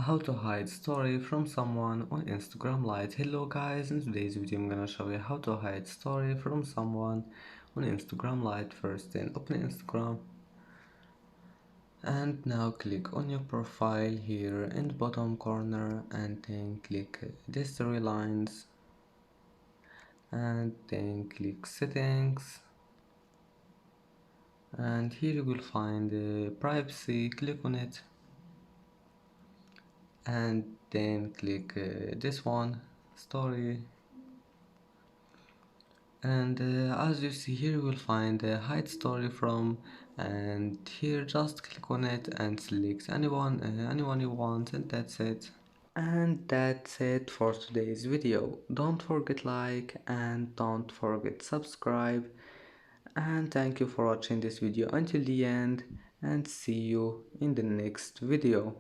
How to hide story from someone on Instagram Lite. Hello guys, in today's video I'm gonna show you how to hide story from someone on Instagram Lite. First then open Instagram and now click on your profile here in the bottom corner and then click these three lines and then click settings, and here you will find privacy. Click on it and then click this one, story, and as you see here you will find hide story from, and here just click on it and select anyone you want, and that's it. And that's it for today's video. Don't forget like and don't forget subscribe, and thank you for watching this video until the end, and see you in the next video.